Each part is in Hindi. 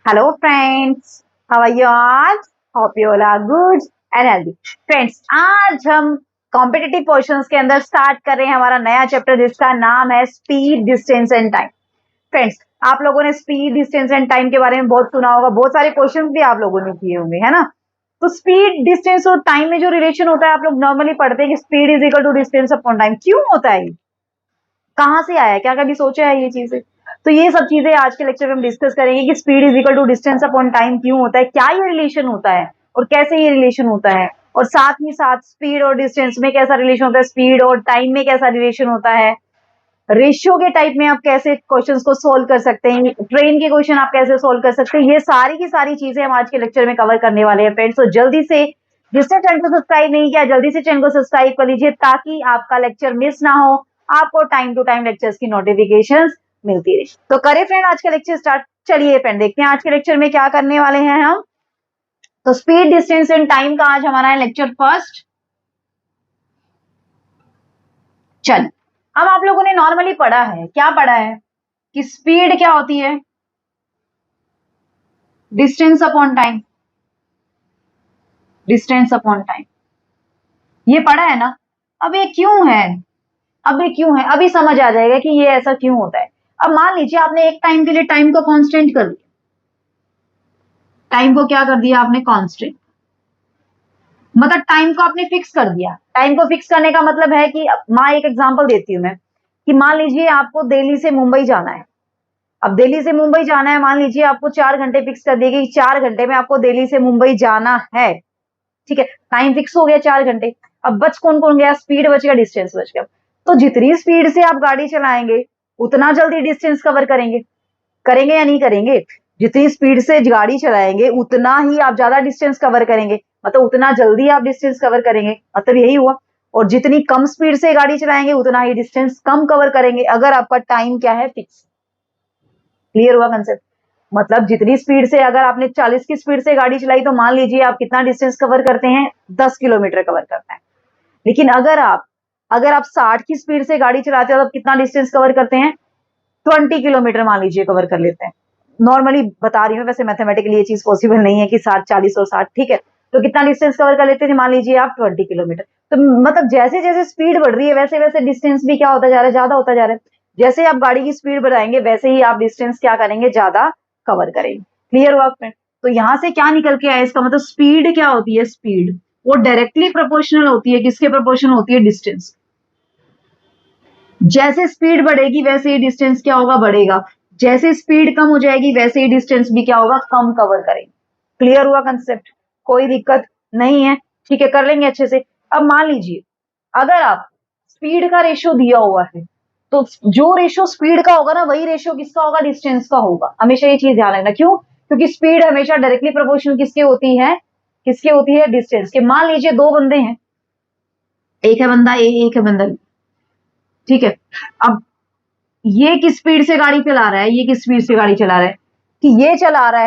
Hello friends, how are you all? Hope you all are good and healthy. Friends, आज हम कॉम्पिटिटिव क्वेश्चंस के अंदर स्टार्ट कर रहे हैं हमारा नया चैप्टर जिसका नाम है speed, distance and time. Friends, आप लोगों ने स्पीड, डिस्टेंस एंड टाइम के बारे में बहुत सुना होगा, बहुत सारे क्वेश्चंस भी आप लोगों ने किए होंगे, है ना. तो स्पीड, डिस्टेंस और टाइम में जो रिलेशन होता है आप लोग नॉर्मली पढ़ते हैं कि speed is equal to distance upon time. क्यों होता है? कहाँ से आया? क्या कभी सोचा है ये चीजें? तो ये सब चीजें आज के लेक्चर में हम डिस्कस करेंगे कि speed is equal to distance upon time क्यों होता है, क्या ये रिलेशन होता है और कैसे ये रिलेशन होता है, और साथ ही साथ स्पीड और डिस्टेंस में कैसा रिलेशन होता है, स्पीड और टाइम में कैसा रिलेशन होता है, रेशियो के टाइप में आप कैसे क्वेश्चंस को सोल्व कर सकते हैं, ट्रेन के क्वेश्चन आप कैसे सोल्व कर सकते हैं, ये सारी की सारी चीजें हम आज के लेक्चर में कवर करने वाले हैं फ्रेंड्स. तो जल्दी से, जिसने चैनल को सब्सक्राइब नहीं किया जल्दी से चैनल को सब्सक्राइब कर लीजिए ताकि आपका लेक्चर मिस ना हो, आपको टाइम टू टाइम लेक्चर्स की नोटिफिकेशंस मिलती रहे. तो करें फ्रेंड आज का लेक्चर स्टार्ट. चलिए फ्रेंड देखते हैं आज के लेक्चर में क्या करने वाले हैं हम. तो स्पीड, डिस्टेंस एंड टाइम का आज हमारा है लेक्चर फर्स्ट. चलिए, अब आप लोगों ने नॉर्मली पढ़ा है, क्या पढ़ा है कि स्पीड क्या होती है, distance upon time. Distance upon time ये पढ़ा है ना. अब ये क्यों है, अब ये क्यों है, अभी समझ आ जाएगा कि ये ऐसा क्यों होता है. अब मान लीजिए आपने एक टाइम के लिए टाइम को कांस्टेंट कर दिया. टाइम को क्या कर दिया आपने? कांस्टेंट. मतलब टाइम को आपने फिक्स कर दिया. टाइम को फिक्स करने का मतलब है कि मां एक एग्जांपल देती हूं मैं कि मान लीजिए आपको दिल्ली से मुंबई जाना है. अब दिल्ली से मुंबई जाना है, मान लीजिए आपको 4 घंटे फिक्स कर दिए कि 4 घंटे में आपको दिल्ली से मुंबई जाना है. ठीक है, टाइम फिक्स हो गया 4 घंटे. अब बच कौन कौन गया? स्पीड बच गया, डिस्टेंस बच गया. तो जितनी स्पीड से आप गाड़ी चलाएंगे उतना जल्दी डिस्टेंस कवर करेंगे. करेंगे या नहीं करेंगे? जितनी स्पीड से गाड़ी चलाएंगे उतना ही आप ज्यादा डिस्टेंस कवर करेंगे, मतलब उतना जल्दी आप डिस्टेंस कवर करेंगे, मतलब यही हुआ. और जितनी कम स्पीड से गाड़ी चलाएंगे उतना ही डिस्टेंस कम कवर करेंगे अगर आपका टाइम क्या है? फिक्स. क्लियर हुआ कंसेप्ट? मतलब जितनी स्पीड से, अगर आपने 40 की स्पीड से गाड़ी चलाई तो मान लीजिए आप कितना डिस्टेंस कवर करते हैं? 10 किलोमीटर कवर करते हैं. लेकिन अगर आप 60 की स्पीड से गाड़ी चलाते हो तो कितना डिस्टेंस कवर करते हैं? 20 किलोमीटर मान लीजिए कवर कर लेते हैं. नॉर्मली बता रही हूँ, वैसे मैथमेटिकली ये चीज पॉसिबल नहीं है कि 60, 40 और 60. ठीक है, तो कितना डिस्टेंस कवर कर लेते थे? मान लीजिए आप 20 किलोमीटर. तो मतलब जैसे जैसे स्पीड बढ़ रही है वैसे वैसे डिस्टेंस भी क्या होता जा रहा है? ज्यादा होता जा रहा है. जैसे आप गाड़ी की स्पीड बढ़ाएंगे वैसे ही आप डिस्टेंस क्या करेंगे? ज्यादा कवर करेंगे. क्लियर हुआ फ्रेंड? तो यहां से क्या निकल के आया? इसका मतलब स्पीड क्या होती है? स्पीड वो डायरेक्टली प्रोपोर्शनल होती है किसके? प्रोपोर्शनल होती है डिस्टेंस. जैसे स्पीड बढ़ेगी वैसे ही डिस्टेंस क्या होगा? बढ़ेगा. जैसे स्पीड कम हो जाएगी वैसे ही डिस्टेंस भी क्या होगा? कम कवर करेंगे. क्लियर हुआ कंसेप्ट? कोई दिक्कत नहीं है. ठीक है, कर लेंगे अच्छे से. अब मान लीजिए अगर आप स्पीड का रेशियो दिया हुआ है तो जो रेशियो स्पीड का होगा ना वही रेशियो किसका होगा? डिस्टेंस का होगा. हमेशा ये चीज ध्यान रखना. क्यों? क्योंकि स्पीड हमेशा डायरेक्टली प्रोपोर्शनल किसके होती है? किसके होती है? डिस्टेंस के. मान लीजिए दो बंदे हैं, एक है बंदा ए, एक है बंदा बी. ठीक है, अब ये किस स्पीड से गाड़ी चला रहा है? ये किस स्पीड से गाड़ी चला रहा है? कि ये चला रहा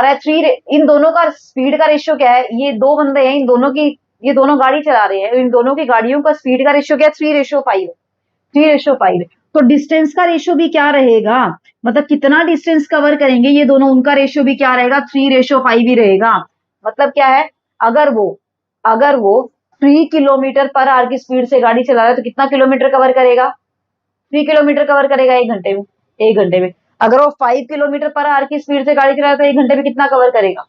है 3. इन दोनों का स्पीड का रेशियो क्या है? ये दो बंदे हैं, इन दोनों की, ये दोनों गाड़ी चला रहे हैं, इन दोनों की गाड़ियों का स्पीड का रेशियो क्या है? 3:5. 3:5. तो डिस्टेंस का रेशियो भी क्या रहेगा? मतलब कितना डिस्टेंस कवर करेंगे ये दोनों, उनका रेशियो भी क्या रहेगा? 3:5 ही रहेगा. मतलब क्या है? अगर वो 3 किलोमीटर पर आवर की स्पीड से गाड़ी चला रहा है तो कितना किलोमीटर कवर करेगा? 3 किलोमीटर कवर करेगा 1 घंटे में. 1 घंटे में. अगर वो 5 किलोमीटर पर आवर की स्पीड से गाड़ी चला रहा है तो 1 घंटे में कितना कवर करेगा?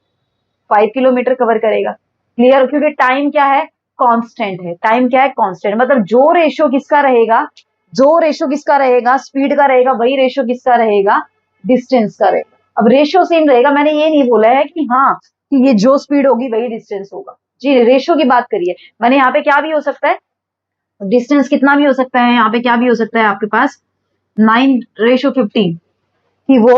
5 किलोमीटर कवर करेगा. क्लियर? क्योंकि टाइम क्या है? कांस्टेंट है. टाइम क्या है? कांस्टेंट. मतलब जो रेशियो किसका रहेगा, जो रेशियो किसका रहेगा? स्पीड का रहेगा. वही रेशियो किसका रहेगा? डिस्टेंस का रहेगा. अब रेशियो सेम रहेगा. मैंने ये नहीं बोला है कि हाँ कि ये जो स्पीड होगी वही डिस्टेंस होगा. जी, रेशियो की बात करिए. मैंने यहाँ पे क्या भी हो सकता है? डिस्टेंस कितना भी हो सकता है. यहाँ पे क्या भी हो सकता है आपके पास? 9:15. कि वो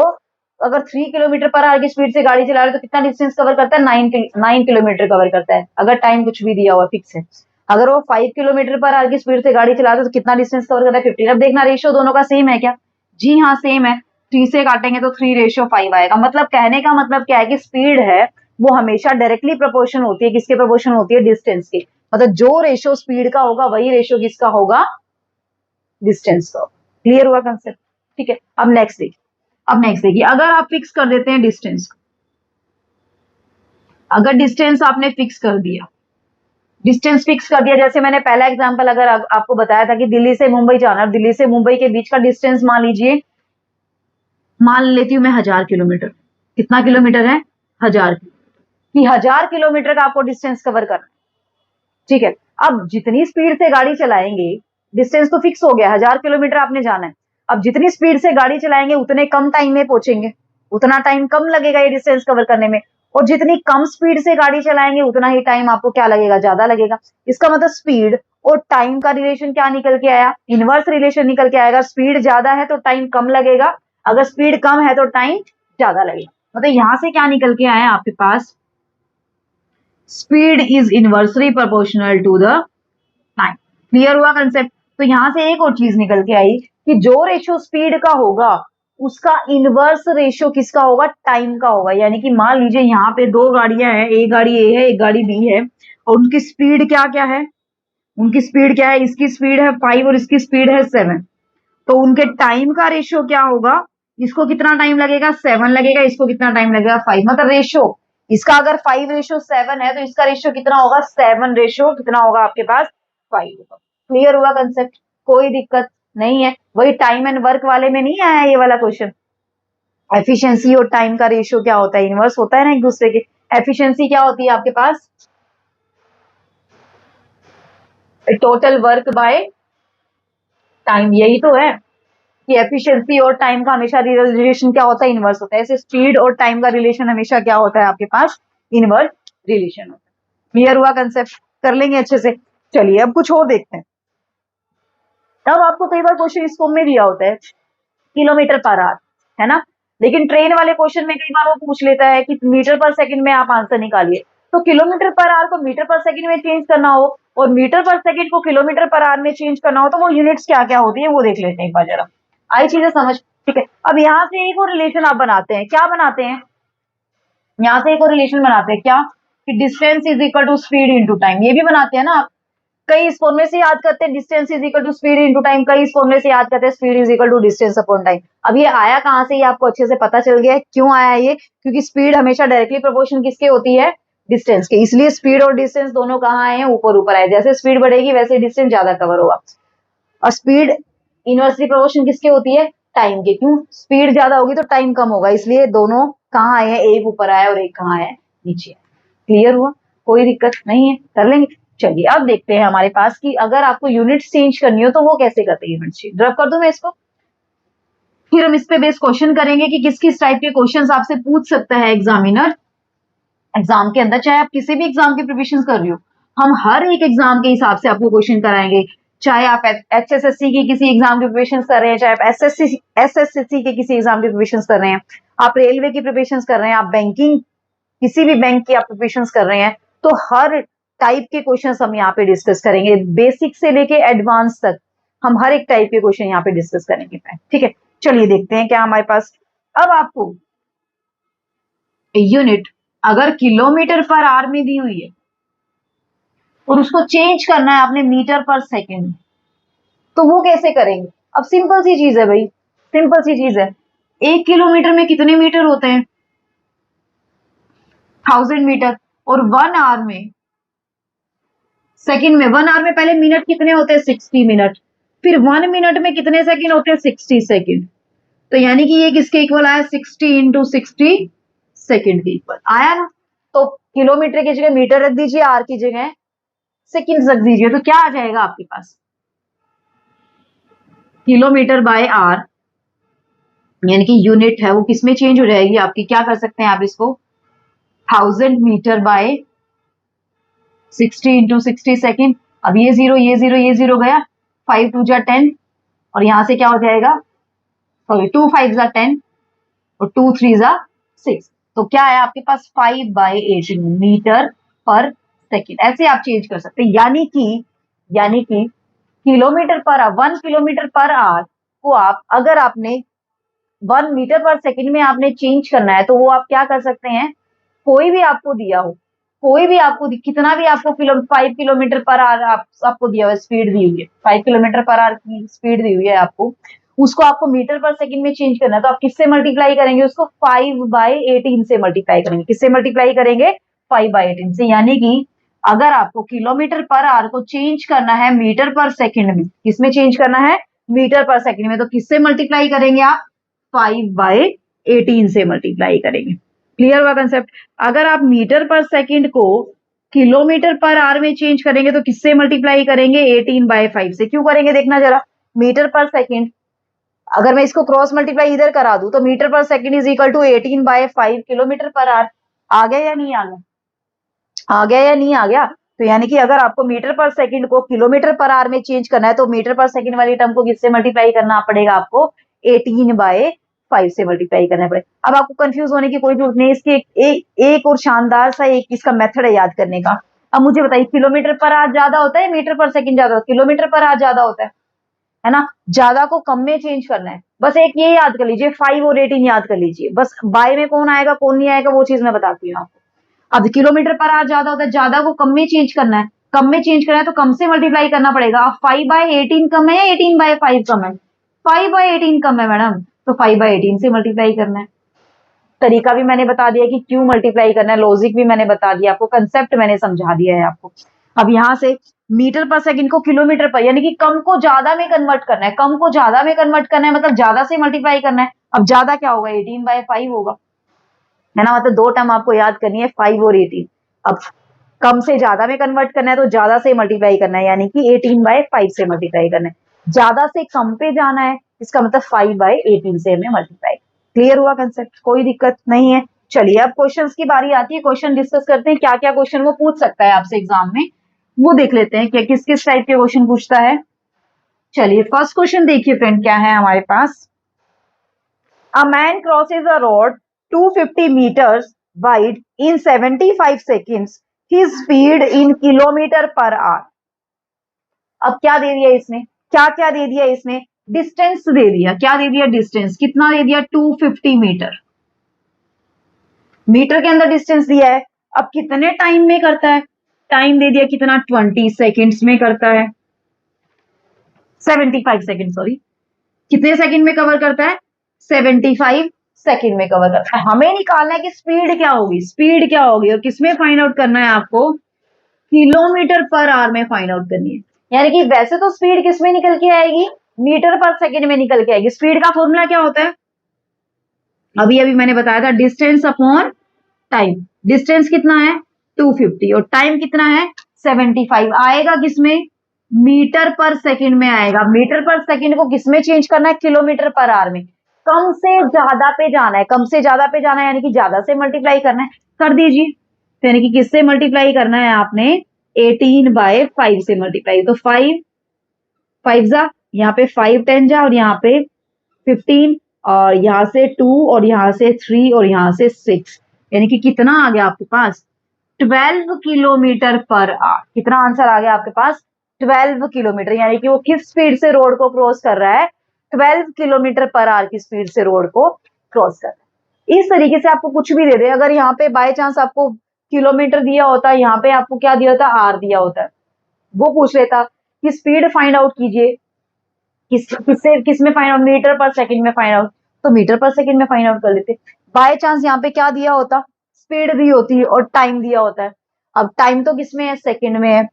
अगर 3 किलोमीटर पर आवर की स्पीड से गाड़ी चला रहे तो कितना डिस्टेंस कवर करता है? 9 किलोमीटर कवर करता है अगर टाइम कुछ भी दिया हुआ फिक्स है. अगर वो 5 किलोमीटर पर आवर की स्पीड से गाड़ी चला रहे तो कितना डिस्टेंस कवर करता है? 15. अब देखना रेशियो दोनों का सेम है क्या? जी हाँ, सेम है. 3 से काटेंगे तो 3:5 आएगा. मतलब कहने का मतलब क्या है कि स्पीड है वो हमेशा डायरेक्टली प्रोपोर्शन होती है किसके? प्रोपोर्शन होती है डिस्टेंस के. मतलब जो रेशियो स्पीड का होगा वही रेशियो किसका होगा? डिस्टेंस का. क्लियर हुआ कंसेप्ट? ठीक है, अब नेक्स्ट देखिए. अब नेक्स्ट देखिए, अगर आप फिक्स कर देते हैं डिस्टेंस, अगर डिस्टेंस आपने फिक्स कर दिया, डिस्टेंस फिक्स कर दिया, जैसे मैंने पहला एग्जांपल अगर आपको बताया था कि दिल्ली से मुंबई जाना, दिल्ली से मुंबई के बीच का डिस्टेंस मान लीजिए, मान लेती हूँ मैं 1000 किलोमीटर। कितना किलोमीटर है? 1000। कि 1000 किलोमीटर का आपको डिस्टेंस कवर करना है, ठीक है। अब जितनी स्पीड से गाड़ी चलाएंगे, डिस्टेंस तो फिक्स हो गया, 1000 किलोमीटर आपने जाना है। अब जितनी स्पीड से गाड़ी चलाएंगे उतने कम टाइम में पहुंचेंगे, उतना टाइम कम लगेगा ये डिस्टेंस कवर करने में। और जितनी कम स्पीड से गाड़ी चलाएंगे उतना ही टाइम आपको क्या लगेगा? ज्यादा लगेगा। इसका मतलब स्पीड और टाइम का रिलेशन क्या निकल के आया? इनवर्स रिलेशन निकल के आएगा। स्पीड ज्यादा है तो टाइम कम लगेगा, अगर स्पीड कम है तो टाइम ज्यादा लगेगा। मतलब यहां से क्या निकल के आया आपके पास? Speed is inversely proportional to the time. Clear हुआ कंसेप्ट? तो यहां से एक और चीज निकल के आई कि जो रेशियो स्पीड का होगा उसका इनवर्स रेशियो किसका होगा? टाइम का होगा। यानी कि मान लीजिए यहाँ पे दो गाड़ियां हैं, एक गाड़ी ए है एक गाड़ी बी है, और उनकी स्पीड क्या क्या है? उनकी स्पीड क्या है? इसकी स्पीड है 5 और इसकी स्पीड है 7। तो उनके टाइम का रेशियो क्या होगा? इसको कितना टाइम लगेगा? 7 लगेगा। इसको कितना टाइम लगेगा? 5। मतलब रेशियो इसका अगर 5:7 है तो इसका रेशियो कितना होगा? 7 रेशियो कितना होगा आपके पास? 5 होगा। क्लियर हुआ कंसेप्ट? कोई दिक्कत नहीं है। वही टाइम एंड वर्क वाले में नहीं आया ये वाला क्वेश्चन? एफिशिएंसी और टाइम का रेशियो क्या होता है? इनवर्स होता है ना एक दूसरे के। एफिशिएंसी क्या होती है आपके पास? Total work by time. यही तो है कि एफिशिएंसी और टाइम का हमेशा रिलेशन क्या होता है? इनवर्स होता है। ऐसे स्पीड और टाइम का रिलेशन हमेशा क्या होता है आपके पास? इनवर्स रिलेशन होता है। क्लियर हुआ कंसेप्ट? कर लेंगे अच्छे से। चलिए अब कुछ और देखते हैं। तब आपको कई बार क्वेश्चन इस फॉर्म में दिया होता है, किलोमीटर पर आवर, है ना। लेकिन ट्रेन वाले क्वेश्चन में कई बार वो पूछ लेता है कि मीटर पर सेकंड में आप आंसर निकालिए। तो किलोमीटर पर आवर को मीटर पर सेकंड में चेंज करना हो और मीटर पर सेकंड को किलोमीटर पर आवर में चेंज करना हो तो वो यूनिट्स क्या क्या होती है वो देख लेते हैं एक बार जरा। आई चीजें समझ? ठीक है। अब यहाँ से एक और रिलेशन आप बनाते हैं। क्या बनाते हैं? यहाँ से एक और रिलेशन बनाते हैं। क्या? कि distance is equal to speed into time. ये भी बनाते हैं ना आप। कई इस फॉर्मूले से याद करते हैं distance is equal to speed into time, कई इस फॉर्मूले से याद करते हैं speed is equal to distance upon time. अब ये आया कहां से? ये आपको अच्छे से पता चल गया है क्यों आया ये? क्योंकि स्पीड हमेशा डायरेक्टली प्रोपोर्शन किसके होती है? डिस्टेंस के। इसलिए स्पीड और डिस्टेंस दोनों कहाँ आए हैं? ऊपर ऊपर आए। जैसे स्पीड बढ़ेगी वैसे डिस्टेंस ज्यादा कवर होगा। और स्पीड इनवर्सली प्रोपोर्शन किसके होती है? टाइम के। क्यों? स्पीड ज्यादा होगी तो टाइम कम होगा, इसलिए दोनों कहाँ आए हैं? एक ऊपर आया और एक कहाँ है? नीचे। क्लियर हुआ? कोई दिक्कत नहीं है, कर लेंगे। चलिए अब देखते हैं हमारे पास कि अगर आपको यूनिट्स चेंज करनी हो तो वो कैसे करते हैं? यूनिट्स चेंज ड्रॉप कर दूं मैं इसको, फिर हम इस पे बेस क्वेश्चन करेंगे कि किस किस टाइप के क्वेश्चंस आपसे पूछ सकता है एग्जामिनर एग्जाम के अंदर। चाहे आप किसी भी एग्जाम की प्रिपरेशन कर रही हो, हम हर एक एग्जाम के हिसाब से आपको क्वेश्चन कराएंगे। चाहे आप एचएसएससी की किसी एग्जाम की प्रिपरेशन कर रहे हैं, चाहे आप एसएससी के किसी एग्जाम की प्रिपरेशन कर रहे हैं, आप रेलवे की प्रिपरेशन कर रहे हैं, आप बैंकिंग किसी भी बैंक की आप प्रिपरेशन कर रहे हैं, तो हर टाइप के क्वेश्चंस हम यहाँ पे डिस्कस करेंगे। बेसिक से लेके एडवांस तक हम हर एक टाइप के क्वेश्चन यहाँ पे डिस्कस करेंगे। ठीक है, चलिए देखते हैं क्या हमारे पास। अब आपको यूनिट अगर किलोमीटर पर आवर में दी हुई है और उसको चेंज करना है आपने मीटर पर सेकेंड, तो वो कैसे करेंगे? अब सिंपल सी चीज है भाई, सिंपल सी चीज है। 1 किलोमीटर में कितने मीटर होते हैं? 1000 मीटर। और 1 आवर में, सेकंड में 1 आवर में पहले मिनट कितने होते हैं? 60 मिनट। फिर 1 मिनट में कितने सेकंड होते हैं? 60 सेकंड। तो यानी कि ये किसके इक्वल आया? 60 × 60 सेकंड के इक्वल आया ना। तो किलोमीटर की जगह मीटर रख दीजिए, आर की जगह सेकंड रख दीजिए, तो क्या आ जाएगा आपके पास? किलोमीटर बाय आर, यानी कि यूनिट है वो किसमें चेंज हो जाएगी आपकी? क्या कर सकते हैं आप इसको? 1000 मीटर बाय 60 × 60 सेकंड। अब ये जीरो ये जीरो ये जीरो गया, 5 2 जा 10, और यहां से क्या हो जाएगा? सॉरी 2 5 जा 10 और 2 3 जा 6। तो क्या है आपके पास? 5/8 मीटर पर सेकंड। ऐसे आप चेंज कर सकते हैं। यानी कि किलोमीटर पर 1 किलोमीटर पर आवर को आप, अगर आपने 1 मीटर पर सेकंड में आपने चेंज करना है तो वो आप क्या कर सकते हैं? कोई भी आपको दिया हो, कोई भी आपको कितना भी आपको 5 किलोमीटर पर आवर आपको दिया हुआ, स्पीड दी हुई है 5 किलोमीटर पर आवर की स्पीड दी हुई है आपको, उसको आपको मीटर पर सेकंड में चेंज करना है, तो आप किससे मल्टीप्लाई करेंगे उसको? 5/18 से मल्टीप्लाई करेंगे। किससे मल्टीप्लाई करेंगे? 5/18 से। यानी कि अगर आपको किलोमीटर पर आवर को चेंज करना है मीटर पर सेकंड में, किसमें चेंज करना है? मीटर पर सेकंड में, तो किससे मल्टीप्लाई करेंगे आप? 5/18 से मल्टीप्लाई करेंगे। क्लियर हुआ कंसेप्ट? अगर आप मीटर पर सेकंड को किलोमीटर पर आवर में चेंज करेंगे तो किससे मल्टीप्लाई करेंगे? 18/5 से। क्यों करेंगे देखना जरा। मीटर पर सेकंड, अगर मैं इसको क्रॉस मल्टीप्लाई इधर करा दूं तो metre per second is equal to 18/5 kilometre per hour. आ गया या नहीं आ गया? आ गया या नहीं आ गया? तो यानी कि अगर आपको मीटर पर सेकंड को किलोमीटर पर आवर में चेंज करना है तो मीटर पर सेकंड वाली टर्म को किससे मल्टीप्लाई करना पड़ेगा आपको? 18/5 से मल्टीप्लाई करना पड़ेगा। अब आपको कंफ्यूज होने की कोई जरूरत नहीं, इसके एक और शानदार सा एक इसका मेथड है याद करने का। अब मुझे बताइए, किलोमीटर पर आवर ज्यादा होता है, मीटर पर सेकंड ज्यादा होता है? किलोमीटर पर आवर ज्यादा होता है ना? ज्यादा को कम में चेंज करना है, बस एक ये याद कर लीजिए, 5 और 18 याद कर लीजिए। बस बाय में कौन आएगा कौन नहीं आएगा वो चीज मैं बताती हूँ आपको। अब किलोमीटर पर आवर ज्यादा होता है, ज्यादा को कम में चेंज करना है, कम में चेंज करना है तो कम से मल्टीप्लाई करना पड़ेगा। अब 5/18 कम है या 18/5 कम है? 5/18 कम है मैडम, तो 5/18 से मल्टीप्लाई करना है। तरीका भी मैंने बता दिया कि क्यों मल्टीप्लाई करना है, लॉजिक भी मैंने बता दिया आपको, कंसेप्ट मैंने समझा दिया है आपको। अब यहां से मीटर पर सेकंड को किलोमीटर पर, यानी कि कम को ज्यादा में कन्वर्ट करना है, कम को ज्यादा में कन्वर्ट करना है मतलब ज्यादा से मल्टीप्लाई करना है। अब ज्यादा क्या होगा? 18/5 होगा, है ना? मतलब दो टर्म आपको याद करनी है, 5 और 18। अब कम से ज्यादा में कन्वर्ट करना है तो ज्यादा से मल्टीप्लाई करना है, यानी कि 18/5 से मल्टीप्लाई करना है। ज्यादा से कम पे जाना है, इसका मतलब 5/18 से हमें मल्टीप्लाई। क्लियर हुआ कंसेप्ट? कोई दिक्कत नहीं है। चलिए अब क्वेश्चंस की बारी आती है, क्वेश्चन डिस्कस करते हैं। क्या क्या क्वेश्चन वो पूछ सकता है आपसे एग्जाम में, वो देख लेते हैं कि किस किस टाइप के क्वेश्चन पूछता है। चलिए फर्स्ट क्वेश्चन देखिए फ्रेंड, क्या है हमारे पास। A man crosses a road 250 meters wide in 75 seconds. His speed in kilometre per our. अब क्या दे दिया इसने? क्या क्या दे दिया इसने? डिस्टेंस दे दिया। क्या दे दिया? डिस्टेंस। कितना दे दिया? 250 मीटर। मीटर के अंदर डिस्टेंस दिया है। अब कितने टाइम में करता है? टाइम दे दिया कितना? 20 सेकेंड्स में करता है। 75 सेकेंड, सॉरी, कितने सेकंड में कवर करता है? 75 सेकंड में कवर करता है। हमें निकालना है कि स्पीड क्या होगी, स्पीड क्या होगी, और किसमें फाइंड आउट करना है आपको? किलोमीटर पर आवर में फाइंड आउट करनी है। यानी कि वैसे तो स्पीड किसमें निकल के आएगी? मीटर पर सेकंड में निकल के आएगी। स्पीड का फॉर्मूला क्या होता है? अभी अभी मैंने बताया था, डिस्टेंस अपॉन टाइम। डिस्टेंस कितना है? 250 और टाइम कितना है? 75। आएगा किसमें? मीटर पर सेकंड में आएगा। मीटर पर सेकंड को किसमें चेंज करना है? किलोमीटर पर आवर में। कम से ज्यादा पे जाना है, कम से ज्यादा पे जाना है, यानी कि ज्यादा से मल्टीप्लाई करना है। कर दीजिए, तो यानी कि किससे मल्टीप्लाई करना है आपने? 18/5 से मल्टीप्लाई। तो 5 5 जा, यहाँ पे 5 10 जा, और यहाँ पे 15, और यहाँ से 2, और यहाँ से 3, और यहाँ से 6, यानी कि कितना आ गया आपके पास? 12 किलोमीटर पर आवर। कितना आंसर आ गया आपके पास? 12 किलोमीटर। यानी कि वो किस स्पीड से रोड को क्रॉस कर रहा है? 12 किलोमीटर पर आवर की स्पीड से रोड को क्रॉस कर रहा है। इस तरीके से आपको कुछ भी दे दे, अगर यहाँ पे बाय चांस आपको किलोमीटर दिया होता है, यहाँ पे आपको क्या दिया होता है? आर दिया होता है, वो पूछ लेता कि स्पीड फाइंड आउट कीजिए, किस में find out? Metre per second में फाइंड आउट, तो मीटर पर सेकंड में फाइंड आउट कर लेते। बाय चांस यहाँ पे क्या दिया होता? स्पीड दी होती और टाइम दिया होता है। अब टाइम तो किसमें है? सेकंड में है।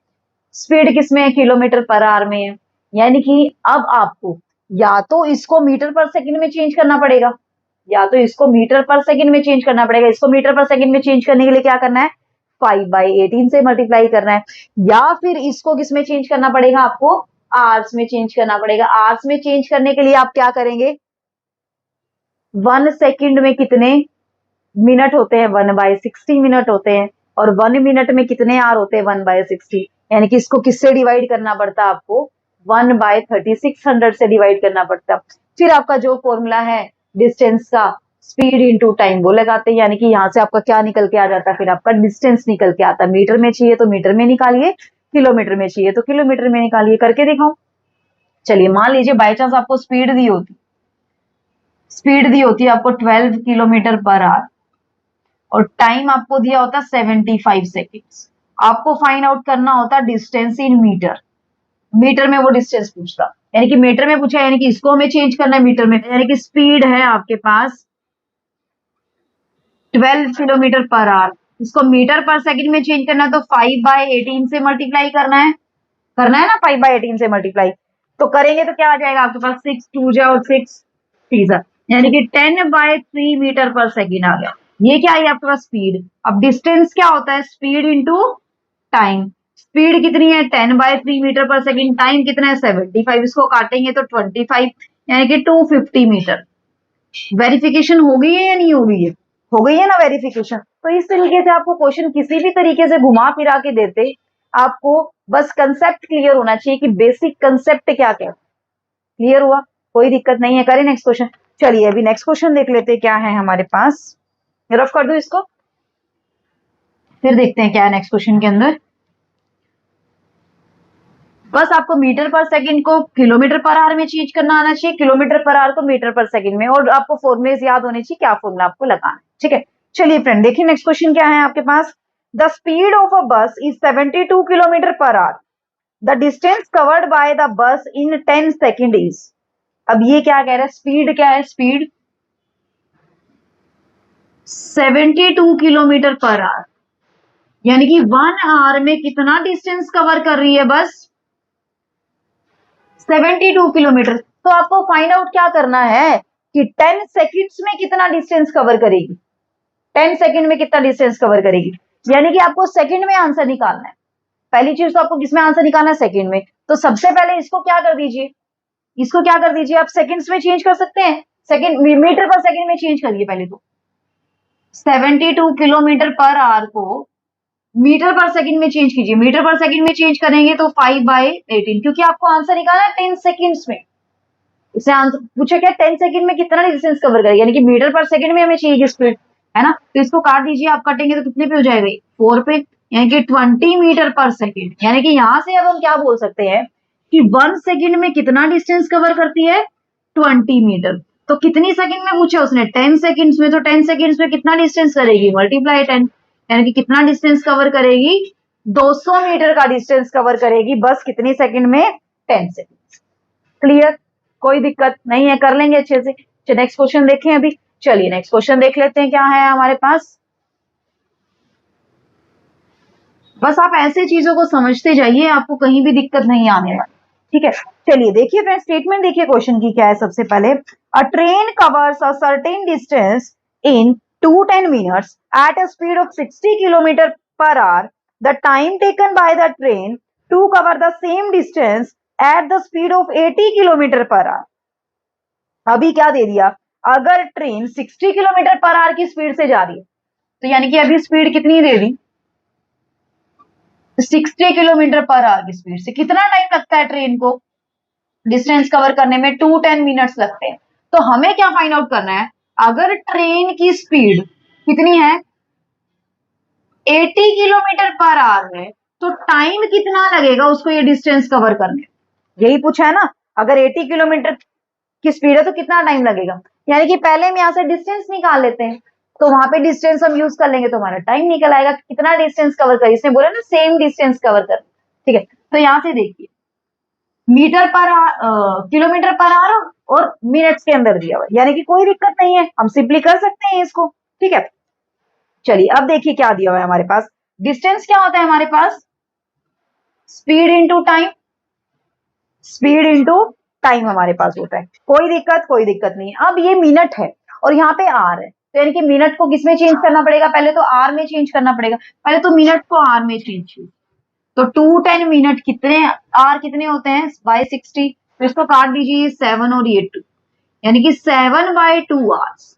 स्पीड किसमें है? किलोमीटर पर आवर में है। यानी कि अब आपको या तो इसको मीटर पर सेकंड में चेंज करना पड़ेगा, या तो इसको मीटर पर सेकंड में चेंज करना पड़ेगा। इसको मीटर पर सेकंड में चेंज करने के लिए क्या करना है? 5/18 से मल्टीप्लाई करना है। या फिर इसको किसमें चेंज करना पड़ेगा आपको? आवर्स में चेंज करना पड़ेगा। आवर्स में चेंज करने के लिए आप क्या करेंगे? 1 सेकंड में कितने मिनट होते हैं? 1/60 मिनट होते हैं। और 1 मिनट में कितने आवर होते हैं? 1/60। यानी कि इसको किससे डिवाइड करना पड़ता है आपको? 1/3600 से डिवाइड करना पड़ता। फिर आपका जो फॉर्मूला है डिस्टेंस का, स्पीड इंटू टाइम, वो लगाते हैं। यानी कि यहाँ से आपका क्या निकल के आ जाता है? फिर आपका डिस्टेंस निकल के आता है। मीटर में चाहिए तो मीटर में निकालिए, किलोमीटर में चाहिए तो किलोमीटर में निकालिए। करके दिखाऊं? चलिए मान लीजिए बाई चांस आपको स्पीड दी होती है आपको 12 किलोमीटर पर आवर, और टाइम आपको दिया होता 75 सेकेंड्स। आपको फाइंड आउट करना होता डिस्टेंस इन मीटर। मीटर में वो डिस्टेंस पूछता, यानी कि मीटर में पूछा, यानी कि इसको हमें चेंज करना है मीटर में। यानी कि स्पीड है आपके पास 12 किलोमीटर पर आवर, इसको मीटर पर सेकंड में चेंज करना है तो 5/18 से मल्टीप्लाई करना है ना, 5/18 से मल्टीप्लाई। तो करेंगे तो क्या आ जाएगा आपके पास, 6 2 जा और 6 3 जा, यानी कि 10/3 मीटर पर सेकंड आ गया। ये क्या है आपके पास, स्पीड। अब डिस्टेंस क्या होता है, स्पीड इंटू टाइम। स्पीड कितनी है 10/3 मीटर पर सेकंड, टाइम कितना है 75, इसको काटेंगे तो 25, यानी कि 250 मीटर। वेरिफिकेशन हो गई है या नहीं हो गई है, हो गई है ना वेरिफिकेशन। तो इस तरीके से आपको क्वेश्चन किसी भी तरीके से घुमा फिरा के देते, आपको बस कंसेप्ट क्लियर होना चाहिए कि बेसिक कंसेप्ट क्या क्या। क्लियर हुआ, कोई दिक्कत नहीं है। करें नेक्स्ट क्वेश्चन। चलिए अभी नेक्स्ट क्वेश्चन देख लेते हैं क्या है हमारे पास। रफ कर दो इसको, फिर देखते हैं क्या है नेक्स्ट क्वेश्चन के अंदर। बस आपको मीटर पर सेकंड को किलोमीटर पर आवर में चेंज करना आना चाहिए, किलोमीटर पर आवर को मीटर पर सेकंड में, और आपको फॉर्मूलेस याद होने चाहिए, क्या फॉर्मूला आपको लगाना है। ठीक है, चलिए फ्रेंड देखिए नेक्स्ट क्वेश्चन क्या है आपके पास। द स्पीड ऑफ अ बस is 72 kilometre per hour, the distance covered by the bus in 10 second is. अब ये क्या कह रहा है, स्पीड क्या है, स्पीड 72 किलोमीटर पर आवर, यानी कि 1 आवर में कितना डिस्टेंस कवर कर रही है बस, 72 किलोमीटर। तो आपको फाइंड आउट क्या करना है कि 10 सेकेंड्स में कितना डिस्टेंस कवर करेगी, 10 सेकेंड में कितना डिस्टेंस कवर करेगी, यानी कि आपको सेकेंड में आंसर निकालना है। पहली चीज तो आपको किसमें आंसर निकालना है, सेकेंड में। तो सबसे पहले इसको क्या कर दीजिए, इसको क्या कर दीजिए, आप सेकेंड्स में चेंज कर सकते हैं, सेकेंड मीटर पर सेकेंड में चेंज करिए पहले तो। 72 किलोमीटर पर आवर को मीटर पर सेकंड में चेंज कीजिए, मीटर पर सेकंड में चेंज करेंगे तो 5/18, क्योंकि आपको आंसर निकालना है 10 सेकंड्स में। इसे आंसर पूछा क्या, 10 सेकंड में कितना डिस्टेंस कवर करेगा, यानी कि मीटर पर सेकंड में हमें चाहिए स्पीड, है ना। तो इसको काट दीजिए, आप काटेंगे तो कितने पे हो जाएगा, 4 पे, यानी कि 20 मीटर पर सेकंड। यानी कि यहां से अब हम क्या बोल सकते हैं कि 1 सेकंड में कितना डिस्टेंस कवर करती है, 20 मीटर। तो कितनी सेकंड में पूछा उसने, 10 सेकंड्स में। तो 10 सेकंड्स में कितना डिस्टेंस करेगी, मल्टीप्लाई 10, यानी कि कितना डिस्टेंस कवर करेगी, 200 मीटर का डिस्टेंस कवर करेगी बस कितनी सेकंड में, 10 सेकंड। क्लियर, कोई दिक्कत नहीं है, कर लेंगे अच्छे से। नेक्स्ट क्वेश्चन देखें अभी। चलिए नेक्स्ट क्वेश्चन देख लेते हैं क्या है हमारे पास। बस आप ऐसे चीजों को समझते जाइए, आपको कहीं भी दिक्कत नहीं आने वाली। ठीक है, चलिए देखिए फ्रेंड स्टेटमेंट देखिए क्वेश्चन की क्या है। सबसे पहले, a train covers a certain distance in 210 minutes at a speed of 60 kilometre per hour, the time taken by the train to cover the same distance at the speed of 80 kilometre per hour. अभी क्या दे दिया, अगर ट्रेन 60 किलोमीटर पर आवर की स्पीड से जा रही है, तो यानी कि अभी स्पीड कितनी दे दी, 60 किलोमीटर पर आवर की स्पीड से कितना टाइम लगता है ट्रेन को डिस्टेंस कवर करने में, 210 मिनट्स लगते हैं। तो हमें क्या फाइंड आउट करना है, अगर ट्रेन की स्पीड कितनी है 80 किलोमीटर पर आवर है, तो टाइम कितना लगेगा उसको ये डिस्टेंस कवर करने, यही पूछा है ना। अगर 80 किलोमीटर की स्पीड है तो कितना टाइम लगेगा, यानी कि पहले हम यहाँ से डिस्टेंस निकाल लेते हैं, तो वहां पे डिस्टेंस हम यूज कर लेंगे तो हमारा टाइम निकल आएगा कितना डिस्टेंस कवर कर, इसने बोला ना सेम डिस्टेंस कवर कर। ठीक है, तो यहां से देखिए मीटर पर किलोमीटर पर आवर और मिनट्स के अंदर दिया हुआ, यानी कि कोई दिक्कत नहीं है, हम सिंपली कर सकते हैं इसको। ठीक है, चलिए अब देखिए क्या दिया हुआ है हमारे पास। डिस्टेंस क्या होता है हमारे पास, speed into time, speed into time हमारे पास होता है। कोई दिक्कत नहीं। अब ये मिनट है और यहाँ पे आर है, तो यानी कि मिनट को किसमें चेंज करना पड़ेगा, पहले तो आर में चेंज करना पड़ेगा, पहले तो मिनट को आर में चेंज। तो 210 मिनट कितने, आर कितने होते हैं बाय 60, तो इसको काट दीजिए 7 और ये 2, यानी कि 7/2 आवर्स,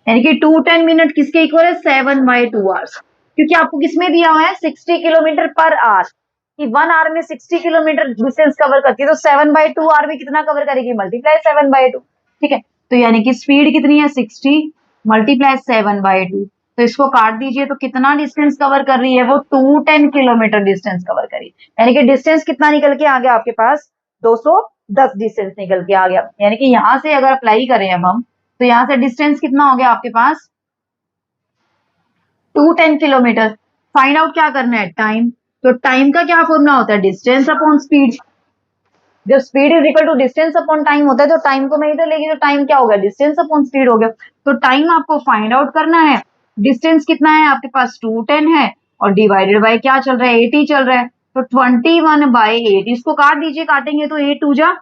यानी कि 210 मिनट किसके इक्वल है, 7/2 आवर्स, क्योंकि आपको किसमें दिया हुआ है 60 किलोमीटर पर आवर, कि 1 आवर में 60 किलोमीटर डिस्टेंस कवर करती है, तो 7/2 आवर में कितना कवर करेगी, मल्टीप्लाई 7/2। ठीक है, तो यानी कि स्पीड कितनी है 60 मल्टीप्लाई 7/2, तो इसको काट दीजिए तो कितना डिस्टेंस कवर कर रही है वो, 210 किलोमीटर डिस्टेंस कवर करी, यानी कि डिस्टेंस कितना निकल के आ गया आपके पास, 210 डिस्टेंस निकल के आ गया। यानी कि यहां से अगर अप्लाई करें अब हम, तो यहां से डिस्टेंस कितना हो गया आपके पास 210 किलोमीटर। फाइंड आउट क्या करना है, टाइम। तो टाइम का क्या फॉर्मूला होता है, डिस्टेंस अपॉन स्पीड। जब speed is equal to distance upon time होता है तो टाइम को मैं इधर लेगी तो टाइम क्या हो गया, डिस्टेंस अपॉन स्पीड हो गया। तो टाइम आपको फाइंड आउट करना है, डिस्टेंस कितना है आपके पास 210 है और डिवाइडेड बाय क्या चल रहा है 80 चल रहा है, तो 21/8 इसको काट दीजिए, काटेंगे तो 8 2 जा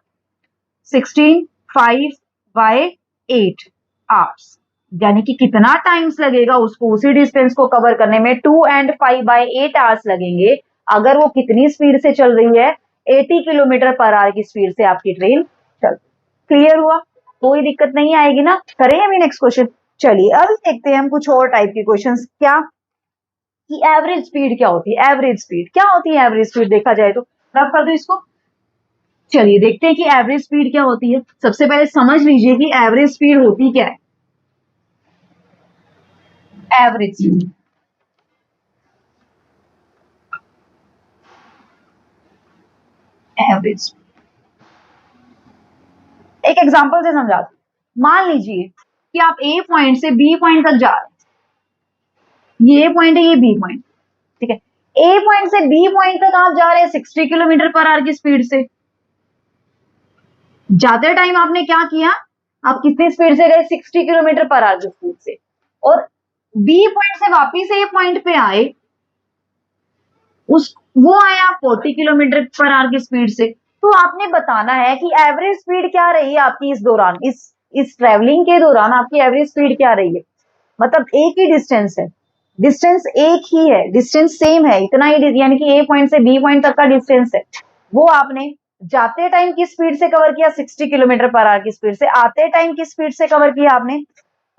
16 5/8 आवर्स, यानी कि कितना टाइम्स लगेगा उसको उसी डिस्टेंस को कवर करने में, 2 and 5/8 आवर्स लगेंगे अगर वो कितनी स्पीड से चल रही है, 80 किलोमीटर पर आवर की स्पीड से आपकी ट्रेन चल। क्लियर हुआ, कोई दिक्कत नहीं आएगी ना। करें अभी नेक्स्ट क्वेश्चन। चलिए अब देखते हैं हम कुछ और टाइप के क्वेश्चंस, क्या कि एवरेज स्पीड क्या होती है, एवरेज स्पीड क्या होती है, एवरेज स्पीड देखा जाए तो रब कर दो इसको। चलिए देखते हैं कि एवरेज स्पीड क्या होती है। सबसे पहले समझ लीजिए कि एवरेज स्पीड होती क्या है। एवरेज स्पीड, एवरेज, एक एग्जांपल से समझाते, मान लीजिए कि आप ए पॉइंट से बी पॉइंट तक जा रहे हैं, ये पॉइंट है ये बी पॉइंट, ठीक है। ए पॉइंट से बी पॉइंट तक आप जा रहे हैं 60 किलोमीटर पर आवर की स्पीड से। जाते टाइम आपने क्या किया, आप कितनी स्पीड से गए, 60 किलोमीटर पर आवर की स्पीड से, और बी पॉइंट से वापिस ए पॉइंट पे आए, उस वो आया 40 किलोमीटर पर आवर की स्पीड से। तो आपने बताना है कि एवरेज स्पीड क्या रही है आपकी इस दौरान, इस ट्रेवलिंग के दौरान आपकी एवरेज स्पीड क्या रही है। मतलब एक ही डिस्टेंस है, डिस्टेंस एक ही है, डिस्टेंस सेम है, इतना ही, यानी कि ए पॉइंट से बी पॉइंट तक का डिस्टेंस है, वो आपने जाते टाइम की स्पीड से कवर किया 60 किलोमीटर पर आवर की स्पीड से, आते टाइम की स्पीड से कवर किया आपने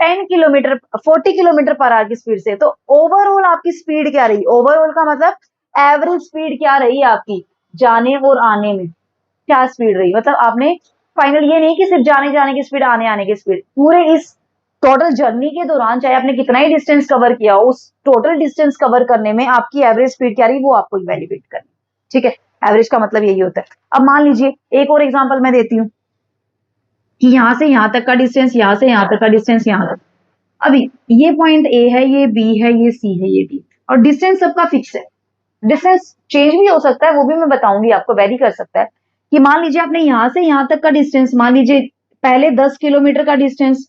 10 किलोमीटर 40 किलोमीटर पर आवर की स्पीड से। तो ओवरऑल आपकी स्पीड क्या रही, ओवरऑल का मतलब एवरेज स्पीड क्या रही आपकी जाने और आने में, क्या स्पीड रही, मतलब आपने फाइनल ये नहीं कि सिर्फ जाने जाने की स्पीड आने आने की स्पीड, पूरे इस टोटल जर्नी के दौरान चाहे आपने कितना ही डिस्टेंस कवर किया हो, उस टोटल डिस्टेंस कवर करने में आपकी एवरेज स्पीड क्या रही वो आपको इवेल्युएट करनी, ठीक है। एवरेज का मतलब यही होता है। अब मान लीजिए एक और एग्जांपल मैं देती हूँ कि यहां से यहां तक का डिस्टेंस, यहां से यहां तक का डिस्टेंस, यहां तक, अभी ये पॉइंट ए है, ये बी है, ये सी है, ये डी, और डिस्टेंस सबका फिक्स है। डिस्टेंस चेंज भी हो सकता है, वो भी मैं बताऊंगी आपको, वेरी कर सकता है। कि मान लीजिए आपने यहां से यहां तक का डिस्टेंस, मान लीजिए पहले 10 किलोमीटर का डिस्टेंस,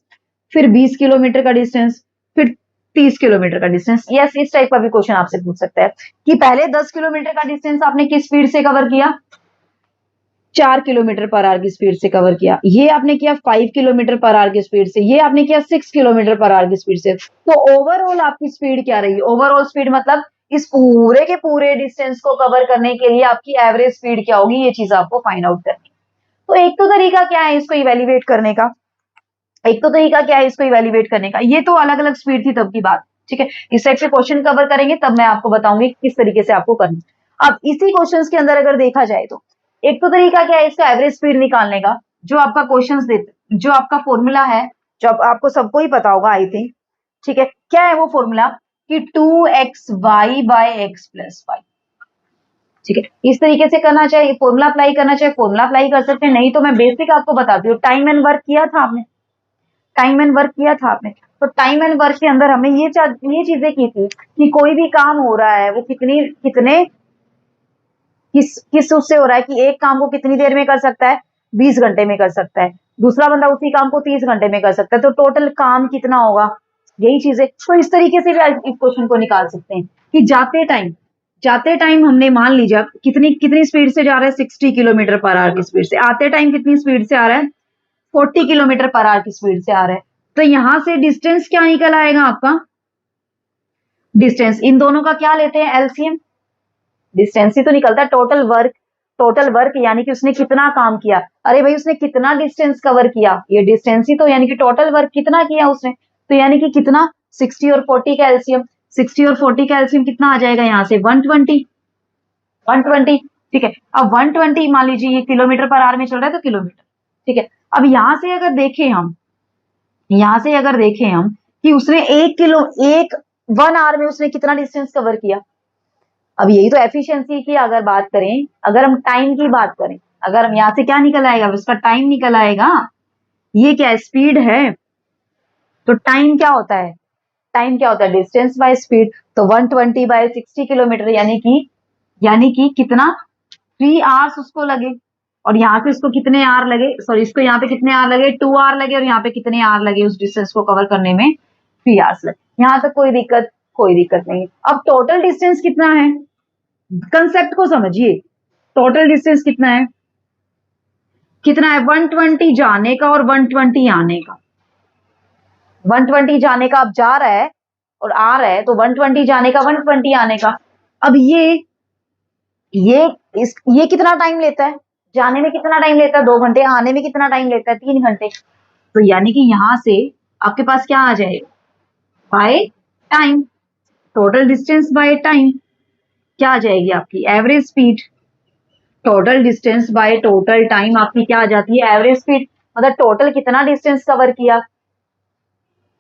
फिर 20 किलोमीटर का डिस्टेंस, फिर 30 किलोमीटर का डिस्टेंस, यस इस टाइप का भी क्वेश्चन आपसे पूछ सकता है कि पहले 10 किलोमीटर का डिस्टेंस आपने किस स्पीड से कवर किया, 4 किलोमीटर पर आवर की स्पीड से कवर किया, ये आपने किया 5 किलोमीटर पर आवर की स्पीड से, ये आपने किया 6 किलोमीटर पर आवर की स्पीड से। तो ओवरऑल आपकी स्पीड क्या रही, ओवरऑल स्पीड मतलब इस पूरे के पूरे डिस्टेंस को कवर करने के लिए आपकी एवरेज स्पीड क्या होगी, ये चीज आपको फाइंड आउट करनी। तो एक तो तरीका क्या है इसको इवेल्युएट करने का, एक तो तरीका क्या है इसको इवेल्युएट करने का, ये तो अलग अलग स्पीड थी तब की बात, ठीक है। इस टाइप से क्वेश्चन कवर करेंगे तब मैं आपको बताऊंगी किस तरीके से आपको करना। अब इसी क्वेश्चंस के अंदर अगर देखा जाए तो एक तो तरीका क्या है इसका एवरेज स्पीड निकालने का, जो आपका क्वेश्चंस देते, जो आपका फॉर्मूला है, जो आपको सबको ही पता होगा आई थिंक, ठीक है। क्या है वो फॉर्मूला कि 2xy/x+y, ठीक है। इस तरीके से करना चाहिए, फॉर्मूला अप्लाई करना चाहिए, फॉर्मूला अप्लाई कर सकते हैं, नहीं तो मैं बेसिक आपको बताती हूँ। टाइम एंड वर्क किया था आपने, टाइम एंड वर्क किया था आपने, तो टाइम एंड वर्क के अंदर हमने ये चीजें की थी कि कोई भी काम हो रहा है वो कितने किस उससे हो रहा है कि एक काम को कितनी देर में कर सकता है, 20 घंटे में कर सकता है, दूसरा बंदा उसी काम को 30 घंटे में कर सकता है, तो टोटल काम कितना होगा, यही चीजें। तो इस तरीके से भी इस क्वेश्चन को निकाल सकते हैं कि जाते टाइम हमने मान लीजिए कितनी कितनी स्पीड से जा रहा है, 60 किलोमीटर पर आवर की स्पीड से, आते टाइम कितनी स्पीड से आ रहा है, 40 किलोमीटर पर आवर की स्पीड से आ रहा है। तो यहां से डिस्टेंस क्या निकल आएगा आपका, डिस्टेंस इन दोनों का क्या लेते हैं एलसीएम, डिस्टेंस ही तो निकलता है, टोटल वर्क यानी कि उसने कितना काम किया, अरे भाई उसने कितना डिस्टेंस कवर किया, ये डिस्टेंस ही तो, यानी कि टोटल वर्क कितना किया उसने, तो यानी कि कितना 60 और 40 का एलसीएम, 60 और 40 का एलसीएम कितना आ जाएगा यहाँ से 120, ठीक है। अब 120 मान लीजिए ये किलोमीटर पर आवर में चल रहा है तो किलोमीटर, ठीक है। अब यहां से अगर देखें हम कि उसने 1 आवर में उसने कितना डिस्टेंस कवर किया। अब यही तो एफिशिएंसी की अगर बात करें, अगर हम टाइम की बात करें, अगर हम यहाँ से क्या निकल आएगा, उसका टाइम निकल आएगा, ये क्या स्पीड है, तो टाइम क्या होता है डिस्टेंस बाय स्पीड, तो 120/60 किलोमीटर, यानी कि यानी कि कितना 3 आवर्स उसको लगे, और यहाँ पे इसको कितने आर लगे, सॉरी इसको यहाँ पे कितने आर लगे, 2 आर लगे, और यहाँ पे कितने आर लगे उस डिस्टेंस को कवर करने में, 3 आवर्स लगे। यहाँ तक कोई दिक्कत नहीं। अब टोटल डिस्टेंस कितना है, कंसेप्ट को समझिए। टोटल डिस्टेंस कितना है, 120 जाने का और 120 आने का। 120 जाने का अब जा रहा है और आ रहा है, तो 120 जाने का 120 आने का। अब ये कितना टाइम लेता है, जाने में कितना टाइम लेता है, 2 घंटे, आने में कितना टाइम लेता है, 3 घंटे। तो यानी कि यहां से आपके पास क्या आ जाएगा, by time, total distance by time क्या आ जाएगी आपकी, average speed. Total distance by total time आपकी क्या आ जाती है, एवरेज स्पीड। मतलब टोटल कितना डिस्टेंस कवर किया,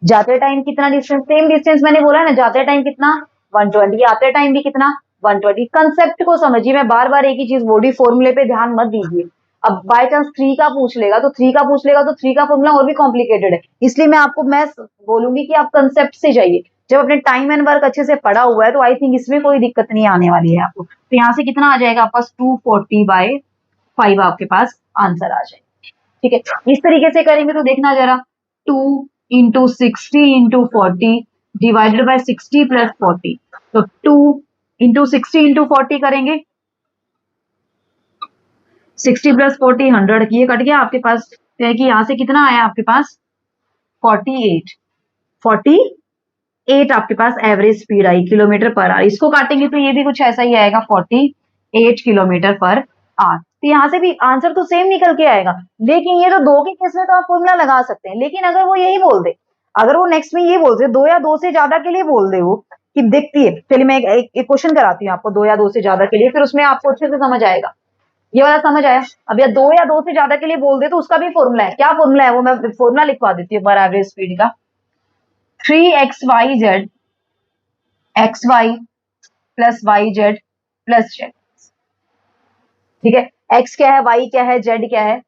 जाते टाइम कितना डिस्टेंस, सेम डिस्टेंस मैंने बोला है ना, जाते टाइम कितना 120, आते टाइम भी कितना 120। कंसेप्ट को समझिए, मैं बार बार एक ही चीज बोल रही, फॉर्मूले पे ध्यान मत दीजिए। अब बाय चांस 3 का पूछ लेगा तो 3 का पूछ लेगा तो 3 का फॉर्मूला और भी कॉम्प्लिकेटेड है, इसलिए मैं बोलूंगी कि आप कंसेप्ट से जाइए। जब अपने टाइम एंड वर्क अच्छे से पढ़ा हुआ है तो आई थिंक इसमें कोई दिक्कत नहीं आने वाली है आपको। तो यहाँ से कितना आ जाएगा आपके पास, 240/5 आपके पास आंसर आ जाएगा। ठीक है, इस तरीके से करेंगे तो देखना जरा, 2 into 60 into 40 divided by 60 plus 40, तो 2 इंटू 60 इंटू 40 करेंगे, 60 प्लस 40 100, ये कट गया आपके पास, तो है कि यहां से कितना आया आपके पास 48 आपके पास average speed I kilometre per our. इसको काटेंगे तो ये भी कुछ ऐसा ही आएगा, 48 किलोमीटर पर आवर। तो यहाँ से भी आंसर तो सेम निकल के आएगा, लेकिन ये तो 2 के केस में तो आप फॉर्मूला लगा सकते हैं। लेकिन अगर वो यही बोल दे, अगर वो नेक्स्ट में ये बोल दे 2 या 2 से ज्यादा के लिए बोल दे, वो कि देखती है, चलिए मैं एक क्वेश्चन कराती हूँ आपको 2 या 2 से ज्यादा के लिए, फिर उसमें आपको अच्छे से समझ आएगा। ये वाला समझ आया। अब या 2 या 2 से ज्यादा के लिए बोल दे तो उसका भी फॉर्मूला है, क्या फॉर्मूला है वो मैं फॉर्मूला लिखवा देती हूँ पर एवरेज स्पीड का, 3xyz xy plus yz plus z। ठीक है, x क्या है, y क्या है, z क्या है,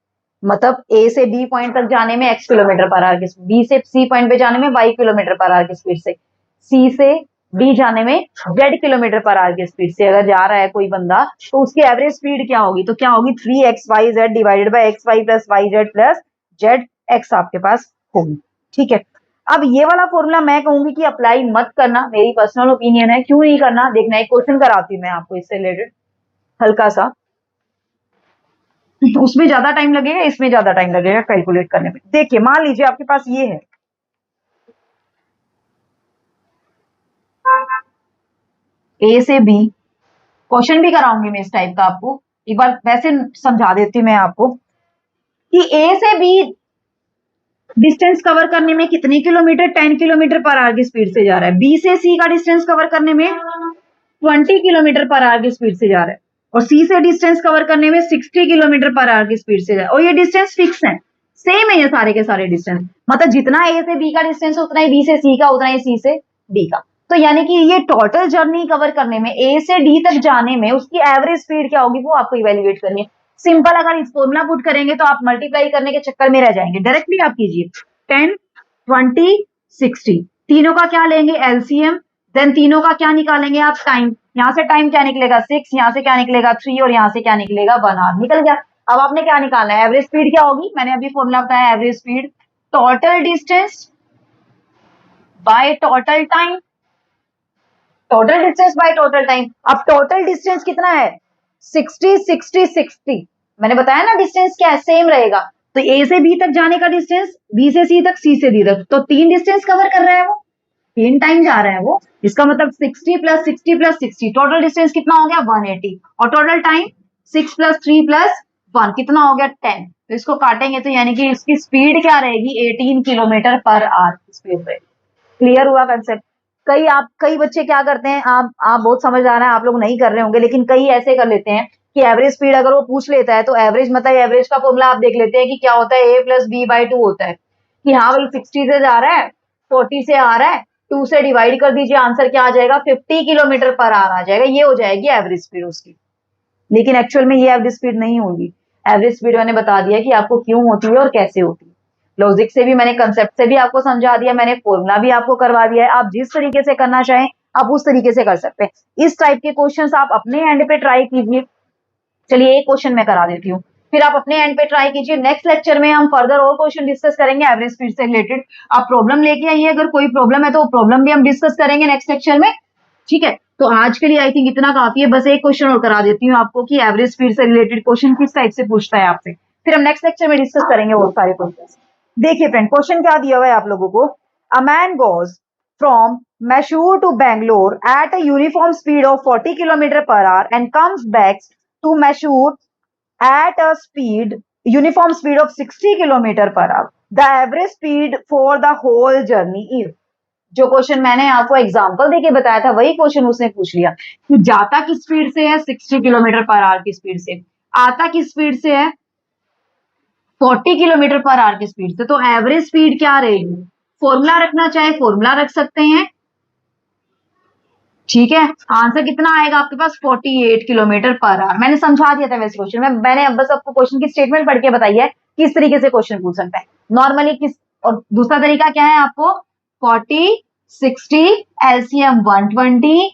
मतलब a से b पॉइंट तक जाने में x किलोमीटर पर आवर की स्पीड, b से c पॉइंट पे जाने में y किलोमीटर पर आवर की स्पीड से, c से d जाने में z किलोमीटर पर आवर की स्पीड से अगर जा रहा है कोई बंदा, तो उसकी एवरेज स्पीड क्या होगी, तो क्या होगी 3xyz divided by xy plus yz plus zx आपके पास होगी। ठीक है, अब ये वाला फॉर्मूला मैं कहूंगी कि अप्लाई मत करना, मेरी पर्सनल ओपिनियन है। क्यों नहीं करना, देखना, एक क्वेश्चन कराती हूँ मैं आपको इससे रिलेटेड हल्का सा, उसमें ज्यादा टाइम लगेगा, इसमें ज्यादा टाइम लगेगा कैलकुलेट करने में। देखिए मान लीजिए आपके पास ये है, ए से बी, क्वेश्चन भी कराऊंगी मैं इस टाइप का आपको, एक बार वैसे समझा देती हूँ मैं आपको कि ए से बी डिस्टेंस कवर करने में कितने किलोमीटर, 10 किलोमीटर पर आवर की स्पीड से जा रहा है। बी से सी का डिस्टेंस कवर करने में 20 किलोमीटर पर आवर की स्पीड से जा रहा है, और सी से डिस्टेंस कवर करने में 60 किलोमीटर पर आवर की स्पीड से जा रहा है। और ये डिस्टेंस फिक्स है, सेम है ये सारे के सारे डिस्टेंस, मतलब जितना ए से बी का डिस्टेंस उतना ही बी से सी का, उतना ही सी से डी का। तो यानी कि ये टोटल जर्नी कवर करने में, ए से डी तक जाने में उसकी एवरेज स्पीड क्या होगी वो आपको इवेल्युएट करनी है। सिंपल, अगर इस फॉर्मूला पुट करेंगे तो आप मल्टीप्लाई करने के चक्कर में रह जाएंगे। डायरेक्टली आप कीजिए 10 20 60, तीनों का क्या लेंगे एलसीएम, देन तीनों का क्या निकालेंगे आप, टाइम। यहाँ से टाइम क्या निकलेगा 6, यहाँ से क्या निकलेगा 3, और यहाँ से क्या निकलेगा 1 आवर निकल गया। अब आपने क्या निकालना है, एवरेज स्पीड क्या होगी, मैंने अभी फॉर्मूला बताया, average speed total distance by total time, total distance by total time. अब टोटल डिस्टेंस कितना है 60 60 60, मैंने बताया ना डिस्टेंस क्या है, सेम रहेगा। तो ए से बी तक जाने का डिस्टेंस, बी से सी तक, सी से डी तक, तो 3 डिस्टेंस कवर कर रहा है वो, 3 टाइम जा रहा है वो। इसका मतलब 60 प्लस 60 प्लस 60, टोटल डिस्टेंस कितना हो गया 180, और टोटल टाइम 6 प्लस 3 प्लस 1 कितना हो गया 10। तो इसको काटेंगे तो यानी कि इसकी स्पीड क्या रहेगी 18 किलोमीटर पर आवर की स्पीड रहेगी। क्लियर हुआ कंसेप्ट। कई बच्चे क्या करते हैं, आप बहुत समझदार हैं, आप लोग नहीं कर रहे होंगे, लेकिन कई ऐसे कर लेते हैं कि एवरेज स्पीड अगर वो पूछ लेता है तो एवरेज मतलब एवरेज का फॉर्मूला आप देख लेते हैं कि क्या होता है, a प्लस बी बाई 2 होता है, कि हाँ भाई 60 से जा रहा है, 40 से आ रहा है, 2 से डिवाइड कर दीजिए, आंसर क्या आ जाएगा 50 किलोमीटर पर आवर आ जाएगा, ये हो जाएगी एवरेज स्पीड उसकी। लेकिन एक्चुअल में ये एवरेज स्पीड नहीं होगी। एवरेज स्पीड मैंने बता दिया कि आपको क्यों होती है और कैसे होती है, लॉजिक से भी मैंने, कंसेप्ट से भी आपको समझा दिया, मैंने फॉर्मूला भी आपको करवा दिया है। आप जिस तरीके से करना चाहें आप उस तरीके से कर सकते हैं। इस टाइप के क्वेश्चंस आप अपने एंड पे ट्राई कीजिए। चलिए एक क्वेश्चन मैं करा देती हूँ, फिर आप अपने एंड पे ट्राई कीजिए। नेक्स्ट लेक्चर में हम फर्दर और क्वेश्चन डिस्कस करेंगे एवरेज स्पीड से रिलेटेड। आप प्रॉब्लम लेके आइए, अगर कोई प्रॉब्लम है तो प्रॉब्लम भी हम डिस्कस करेंगे नेक्स्ट लेक्चर में, ठीक है। तो आज के लिए आई थिंक इतना काफी है। बस एक क्वेश्चन और करा देती हूँ आपको कि एवरेज स्पीड से रिलेटेड क्वेश्चन किस टाइप से पूछता है आपसे, फिर हम नेक्स्ट लेक्चर में डिस्कस करेंगे वो सारे क्वेश्चन। देखिए फ्रेंड, क्वेश्चन क्या दिया हुआ है आप लोगों को। A man goes from Mysore to Bangalore at a uniform speed of 40 kilometre per hour and comes back to Mysore at a speed uniform speed of 60 kilometre per hour, the average speed for the whole journey is। जो क्वेश्चन मैंने आपको एग्जांपल देके बताया था वही क्वेश्चन उसने पूछ लिया कि जाता किस स्पीड से है 60 किलोमीटर पर आवर की स्पीड से, आता किस स्पीड से है 40 किलोमीटर पर आवर की स्पीड से, तो एवरेज स्पीड क्या रहेगी। फॉर्मूला रखना चाहे फॉर्मूला रख सकते हैं, ठीक है। आंसर कितना आएगा आपके पास 48 किलोमीटर पर आवर। मैंने समझा दिया था वैसे क्वेश्चन में, मैंने अब बस आपको क्वेश्चन की स्टेटमेंट पढ़ के बताई है किस तरीके से क्वेश्चन पूछ सकता है नॉर्मली किस। और दूसरा तरीका क्या है आपको 40 60 एलसीएम 120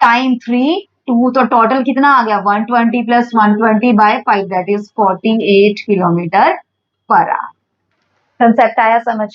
टाइम 3 2, तो टोटल कितना आ गया 120 plus 120 by 5 that is 48 kilometre per hour. Concept आया समझ,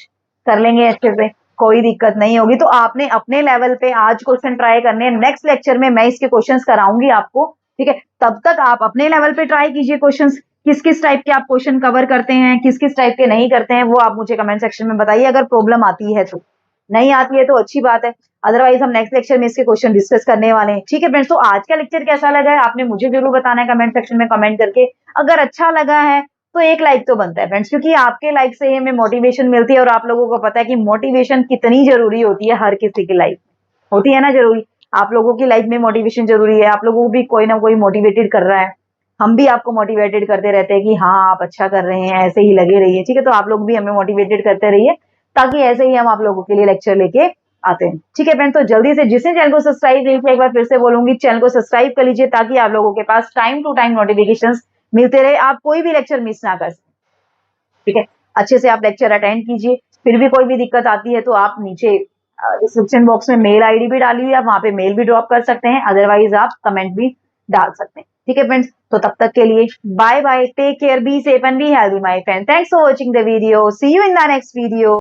कर लेंगे अच्छे से, कोई दिक्कत नहीं होगी। तो आपने अपने लेवल पे आज क्वेश्चन ट्राई करने हैं, नेक्स्ट लेक्चर में मैं इसके क्वेश्चंस कराऊंगी आपको, ठीक है। तब तक आप अपने लेवल पे ट्राई कीजिए क्वेश्चंस, किस किस टाइप के आप क्वेश्चन कवर करते हैं, किस किस टाइप के नहीं करते हैं, वो आप मुझे कमेंट सेक्शन में बताइए। अगर प्रॉब्लम आती है तो, नहीं आती है तो अच्छी बात है, अदरवाइज हम नेक्स्ट लेक्चर में इसके क्वेश्चन डिस्कस करने वाले हैं, ठीक है फ्रेंड्स। तो आज का लेक्चर कैसा लगा है आपने मुझे जरूर बताना है कमेंट सेक्शन में कमेंट करके। अगर अच्छा लगा है तो एक लाइक तो बनता है फ्रेंड्स, क्योंकि आपके लाइक से हमें मोटिवेशन मिलती है, और आप लोगों को पता है कि मोटिवेशन कितनी जरूरी होती है हर किसी की लाइफ में, होती है ना जरूरी। आप लोगों की लाइफ में मोटिवेशन जरूरी है, आप लोगों को भी कोई ना कोई मोटिवेटेड कर रहा है, हम भी आपको मोटिवेटेड करते रहते हैं कि हाँ आप अच्छा कर रहे हैं, ऐसे ही लगे रहिए, ठीक है। तो आप लोग भी हमें मोटिवेटेड करते रहिए, ताकि ऐसे ही हम आप लोगों के लिए लेक्चर लेके आते हैं, ठीक है फ्रेंड। तो जल्दी से जिसने चैनल को सब्सक्राइब नहीं किया, एक बार फिर से बोलूंगी चैनल को सब्सक्राइब कर लीजिए, ताकि आप लोगों के पास टाइम टू टाइम नोटिफिकेशंस मिलते रहे, आप कोई भी लेक्चर मिस ना कर सकें, ठीक है। अच्छे से आप लेक्चर अटेंड कीजिए। फिर भी कोई भी दिक्कत आती है तो आप नीचे डिस्क्रिप्शन बॉक्स में मेल आईडी भी डाली हुई है, आप वहां पे मेल भी ड्रॉप कर सकते हैं, अदरवाइज आप कमेंट भी डाल सकते हैं, ठीक है फ्रेंड्स। तो तब तक के लिए bye bye, take care, be safe and be healthy my friend. Thanks for watching the video, see you in the next video.